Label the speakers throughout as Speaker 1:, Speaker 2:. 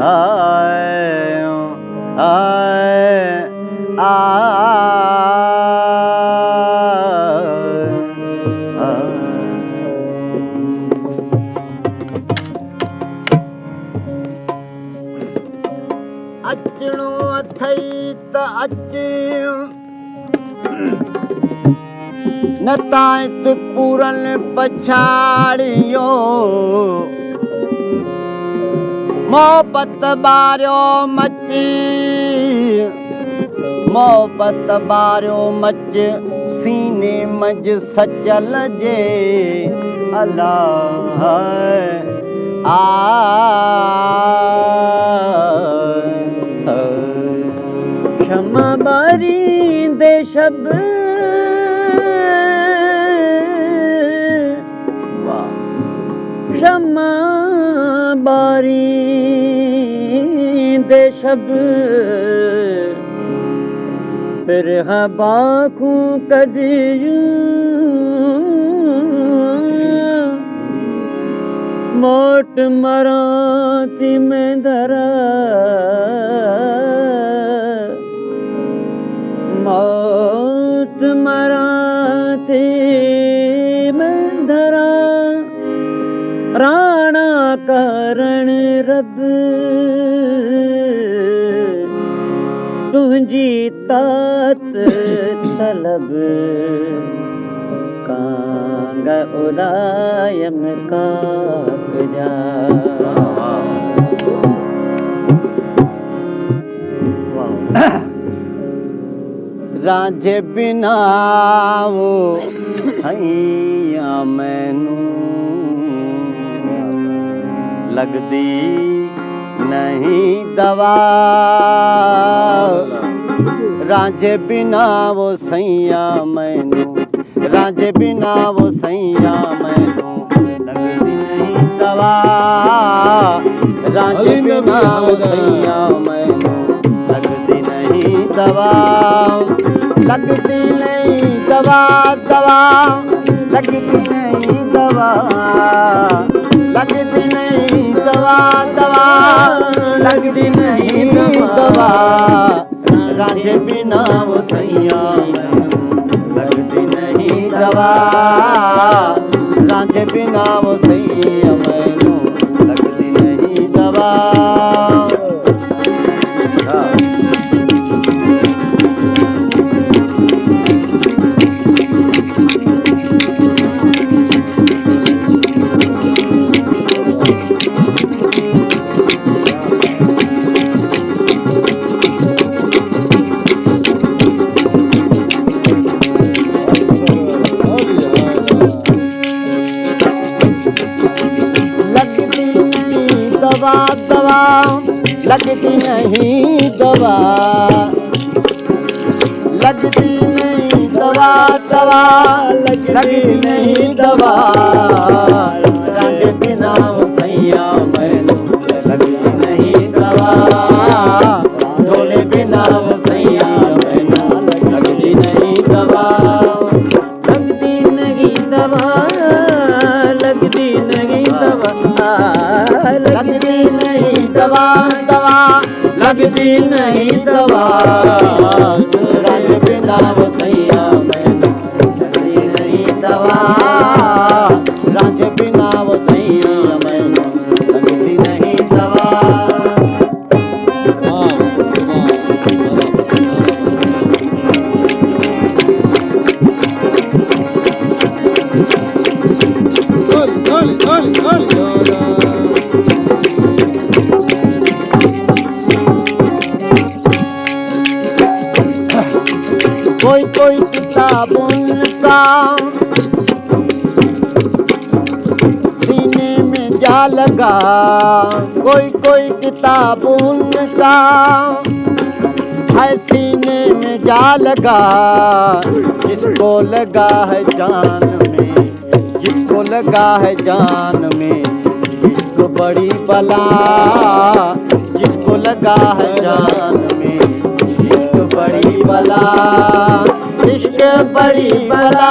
Speaker 1: आए आए अचणो अथई त अच न ताइत पूरन पछाड़ियो मोहब्बत बारियो मच मोहब्बत बारियो मच सीने मज सचल जे अल्लाह
Speaker 2: क्षमा बारी दे शब क्षमा बारी दे शब फिर हबाखू कदियूं मोट मराती में धरा मोट मराती में धरा राणा करण रब तुझी तात तलब कांग उदायम काक जा
Speaker 1: रांझे बिना वो हैया मैनू लगदी नहीं दवा रांझे बिना वो सैया मैनू रांझे बिना वो सैया मैनू लगदी नहीं दवा रांझे बिना वो सैया मैनू लगदी नहीं दवा लगदी नहीं दवा दवा लगदी नहीं दवा लगदी नहीं दवा दवा लगदी नहीं दवा रांझे बिना वो सैया लगदी नहीं दवा रांझे बिना वो सैया मैनू लगदी नहीं दवा दवा दवा लगती नहीं दवा लगती नहीं दवा दवा लगती नहीं दवा रांझे बिना वो सैया मैनू लगती नहीं दवा ढोले बिना वो सैया मैनू लगती नहीं दवा
Speaker 2: लगदी नहीं दवा लगदी नहीं दवा
Speaker 1: लगती नहीं दवा दवा लगती नहीं दवा रांझे बिना वो सैया मैनू लगती नहीं दवा रांझे बिना वो सैया मैनू लगती नहीं दवा कोई कोई किताबों का सीने में जा लगा कोई कोई किताबों का है सीने में जा लगा जिसको लगा है जान में जिसको लगा है जान में जिसको बड़ी बला जिसको लगा है जान में जिसको बड़ी बला इश्क बड़ी बला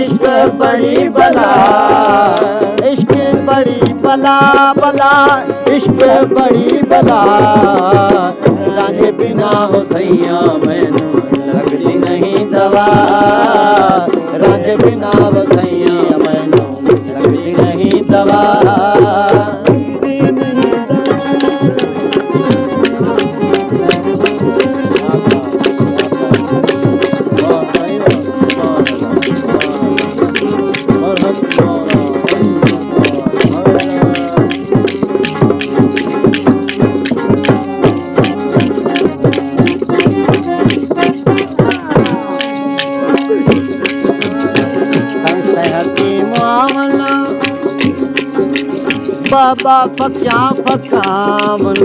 Speaker 1: इश्क बड़ी बला इश्क बड़ी बला बला बला इश्क बड़ी बला रांझे बिना हो सैया मैनू लगदी नहीं दवा रांझे बिना हो सैया मैनू लगदी नहीं दवा बाबा फक्या फकामन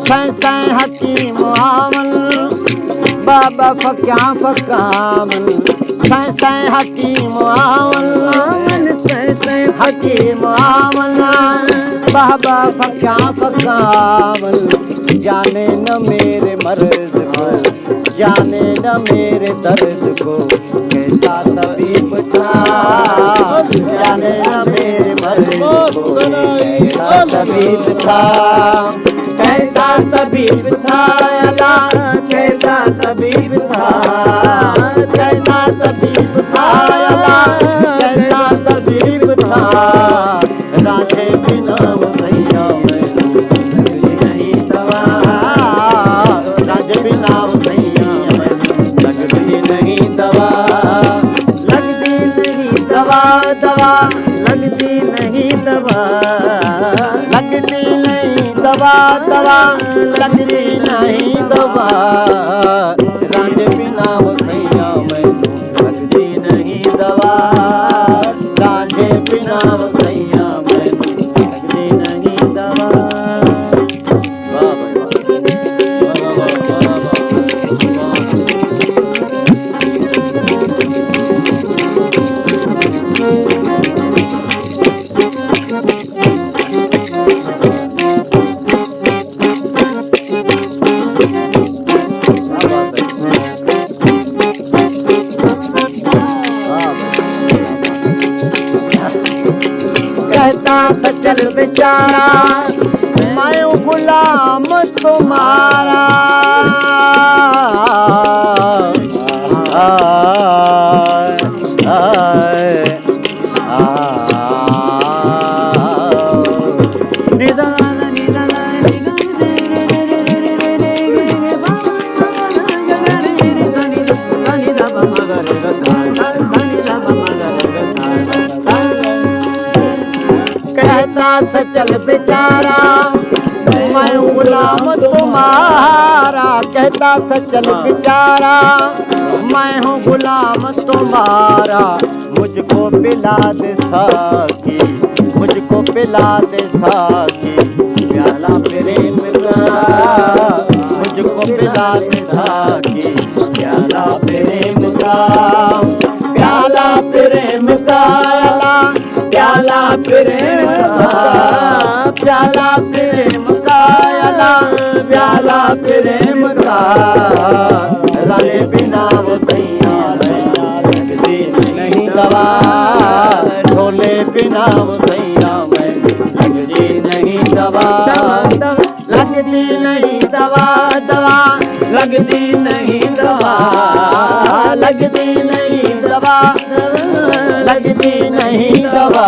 Speaker 1: सैं हकीम आमन बाबा फक्या फकामन सैं हकीम आमन सैं हकीम आमन बाबा फक्या फकामन जाने न मेरे मर्द को जाने न मेरे दर्द को कैसा तबीब था जाने न मेरे मर्द को कैसा तबीब था कैसा तबीब था अल्लाह कैसा तबीब था कैसा तबीब था अल्लाह कैसा तबीब था रांझे बिना सैया मैनू लगदी नहीं दवा रांझे बिना सैया मैनू लगदी नहीं दवा लगदी नहीं दवा दवा लगदी नहीं दवा लगदी नहीं दवा दवा लगदी नहीं दवा रांझे बिना सैया मैनू लगदी नहीं दवा रांझे बिना सैया मैनू लगदी नहीं दवा वाह कहता था चल बेचारा मैं गुलाम तुम्हारा कहता था चल बेचारा मैं गुलाम तुम्हारा कहता था चल बेचारा मैं हूँ गुलाम तुम्हारा मुझको पिला दे साकी मुझको पिला दे साकी प्याला प्रेम का मुझको पिला दे साकी प्याला प्रेम का प्याला प्रेम का प्याला प्रेम का प्याला प्रेम का प्याला प्रेम का रांझे बिना सैया लगदी नहीं दवा ढोले बिना सैया लगदी नहीं दवा लगदी नहीं दवा दवा लगदी नहीं दवा लगदी नहीं दवा लगदी नहीं दवा